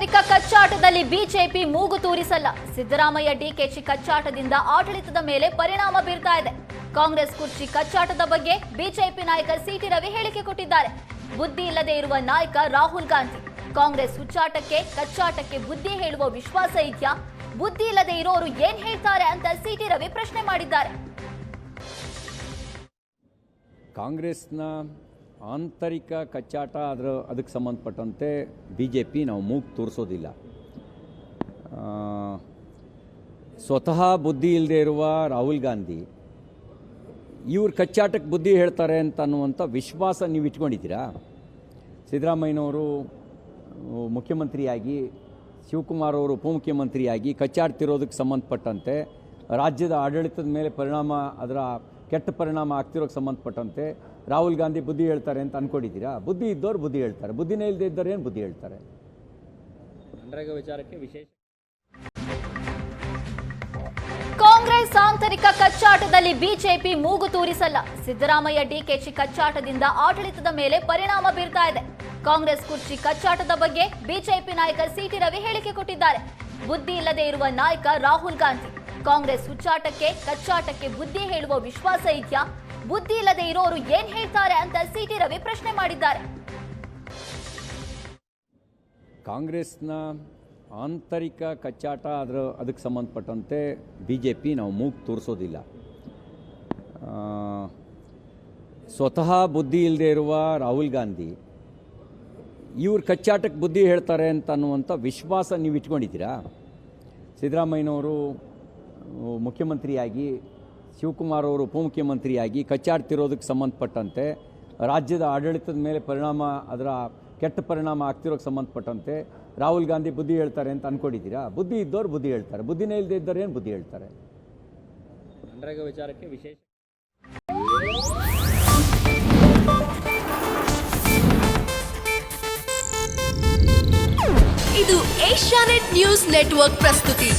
ಆಂತರಿಕ ಕಚ್ಚಾಟದಲ್ಲಿ ಬಿಜೆಪಿ ಮೂಗು ತೂರಿಸಲ್ಲ. ಸಿದ್ದರಾಮಯ್ಯ ಡಿಕೆಶಿ ಕಚ್ಚಾಟದಿಂದ ಆಡಳಿತದ ಮೇಲೆ ಪರಿಣಾಮ ಬೀರ್ತಾ ಇದೆ. ಕಾಂಗ್ರೆಸ್ ಕುರ್ಚಿ ಕಚ್ಚಾಟದ ಬಗ್ಗೆ ಬಿಜೆಪಿ ನಾಯಕ ಸಿಟಿ ರವಿ ಹೇಳಿಕೆ ಕೊಟ್ಟಿದ್ದಾರೆ. ಬುದ್ಧಿ ಇಲ್ಲದೆ ಇರುವ ನಾಯಕ ರಾಹುಲ್ ಗಾಂಧಿ. ಕಾಂಗ್ರೆಸ್ ಹುಚ್ಚಾಟಕ್ಕೆ ಕಚ್ಚಾಟಕ್ಕೆ ಬುದ್ಧಿ ಹೇಳುವ ವಿಶ್ವಾಸ ಇದೆಯಾ? ಬುದ್ಧಿ ಇಲ್ಲದೆ ಇರೋರು ಏನ್ ಹೇಳ್ತಾರೆ ಅಂತ ಸಿಟಿ ರವಿ ಪ್ರಶ್ನೆ ಮಾಡಿದ್ದಾರೆ. ಕಾಂಗ್ರೆಸ್ನ ಆಂತರಿಕ ಕಚ್ಚಾಟ ಅದಕ್ಕೆ ಸಂಬಂಧಪಟ್ಟಂತೆ ಬಿಜೆಪಿ ನಾವು ಮೂಗು ತೋರಿಸೋದಿಲ್ಲ. ಸ್ವತಃ ಬುದ್ಧಿ ಇಲ್ಲದೆ ಇರುವ ರಾಹುಲ್ ಗಾಂಧಿ ಇವ್ರ ಕಚ್ಚಾಟಕ್ಕೆ ಬುದ್ಧಿ ಹೇಳ್ತಾರೆ ಅಂತ ಅನ್ನುವಂಥ ವಿಶ್ವಾಸ ನೀವು ಇಟ್ಕೊಂಡಿದ್ದೀರಾ? ಸಿದ್ದರಾಮಯ್ಯನವರು ಮುಖ್ಯಮಂತ್ರಿಯಾಗಿ, ಶಿವಕುಮಾರ್ ಅವರು ಉಪಮುಖ್ಯಮಂತ್ರಿಯಾಗಿ ಕಚ್ಚಾಡ್ತಿರೋದಕ್ಕೆ ಸಂಬಂಧಪಟ್ಟಂತೆ ರಾಜ್ಯದ ಆಡಳಿತದ ಮೇಲೆ ಅದರ ಕೆಟ್ಟ ಪರಿಣಾಮ ಆಗ್ತಿರೋಕ್ಕೆ ಸಂಬಂಧಪಟ್ಟಂತೆ ರಾಹುಲ್ ಗಾಂಧಿ ಬುದ್ಧಿ ಹೇಳ್ತಾರೆ ಅಂತ ಅಂದ್ಕೊಂಡಿದ್ದೀರಾ? ಬುದ್ಧಿ ಇದ್ದವ್ರು ಬುದ್ಧಿ ಹೇಳ್ತಾರೆ, ಬುದ್ಧಿನೇ ಇಲ್ಲದೆ ಇದ್ದವ್ರು ಏನು ಬುದ್ಧಿ ಹೇಳ್ತಾರೆ? ವಿಚಾರಕ್ಕೆ ವಿಶೇಷ ಕಾಂಗ್ರೆಸ್ ಆಂತರಿಕ ಕಚ್ಚಾಟದಲ್ಲಿ ಬಿಜೆಪಿ ಮೂಗು ತೂರಿಸಲ್ಲ. ಸಿದ್ದರಾಮಯ್ಯ ಡಿಕೆಶಿ ಕಚ್ಚಾಟದಿಂದ ಆಡಳಿತದ ಮೇಲೆ ಪರಿಣಾಮ ಬೀರ್ತಾ ಇದೆ. ಕಾಂಗ್ರೆಸ್ ಕುರ್ಚಿ ಕಚ್ಚಾಟದ ಬಗ್ಗೆ ಬಿಜೆಪಿ ನಾಯಕ ಸಿಟಿ ರವಿ ಹೇಳಿಕೆ ಕೊಟ್ಟಿದ್ದಾರೆ. ಬುದ್ಧಿ ಇಲ್ಲದೆ ಇರುವ ನಾಯಕ ರಾಹುಲ್ ಗಾಂಧಿ. ಕಾಂಗ್ರೆಸ್ ಹುಚ್ಚಾಟಕ್ಕೆ ಕಚ್ಚಾಟಕ್ಕೆ ಬುದ್ಧಿ ಹೇಳುವ ವಿಶ್ವಾಸ ಇದೆಯಾ? ಬುದ್ಧಿ ಇಲ್ಲದೆ ಇರೋರು ಏನ್ ಹೇಳ್ತಾರೆ ಅಂತ ಸಿಟಿ ರವಿ ಪ್ರಶ್ನೆ ಮಾಡಿದ್ದಾರೆ. ಕಾಂಗ್ರೆಸ್ನ ಆಂತರಿಕ ಕಚ್ಚಾಟ ಅದಕ್ಕೆ ಸಂಬಂಧಪಟ್ಟಂತೆ ಬಿಜೆಪಿ ನಾವು ಮೂಗು ತೋರಿಸೋದಿಲ್ಲ. ಸ್ವತಃ ಬುದ್ಧಿ ಇಲ್ಲದೆ ಇರುವ ರಾಹುಲ್ ಗಾಂಧಿ ಇವ್ರ ಕಚ್ಚಾಟಕ್ಕೆ ಬುದ್ಧಿ ಹೇಳ್ತಾರೆ ಅಂತ ಅನ್ನುವಂಥ ವಿಶ್ವಾಸ ನೀವು ಇಟ್ಕೊಂಡಿದ್ದೀರಾ? ಸಿದ್ದರಾಮಯ್ಯನವರು ಮುಖ್ಯಮಂತ್ರಿಯಾಗಿ, ಶಿವಕುಮಾರ್ ಅವರು ಉಪಮುಖ್ಯಮಂತ್ರಿಯಾಗಿ ಕಚ್ಚಾಡ್ತಿರೋದಕ್ಕೆ ಸಂಬಂಧಪಟ್ಟಂತೆ ರಾಜ್ಯದ ಆಡಳಿತದ ಮೇಲೆ ಅದರ ಕೆಟ್ಟ ಪರಿಣಾಮ ಆಗ್ತಿರೋಕ್ಕೆ ಸಂಬಂಧಪಟ್ಟಂತೆ ರಾಹುಲ್ ಗಾಂಧಿ ಬುದ್ಧಿ ಹೇಳ್ತಾರೆ ಅಂತ ಅಂದ್ಕೊಂಡಿದ್ದೀರಾ? ಬುದ್ಧಿ ಇದ್ದವ್ರು ಬುದ್ಧಿ ಹೇಳ್ತಾರೆ, ಬುದ್ಧಿನೇ ಇಲ್ಲದೆ ಇದ್ದವ್ರು ಏನು ಬುದ್ಧಿ ಹೇಳ್ತಾರೆ? ವಿಚಾರಕ್ಕೆ ವಿಶೇಷ ಇದು ಏಷ್ಯಾನೆಟ್ ನ್ಯೂಸ್ ನೆಟ್ವರ್ಕ್ ಪ್ರಸ್ತುತಿ.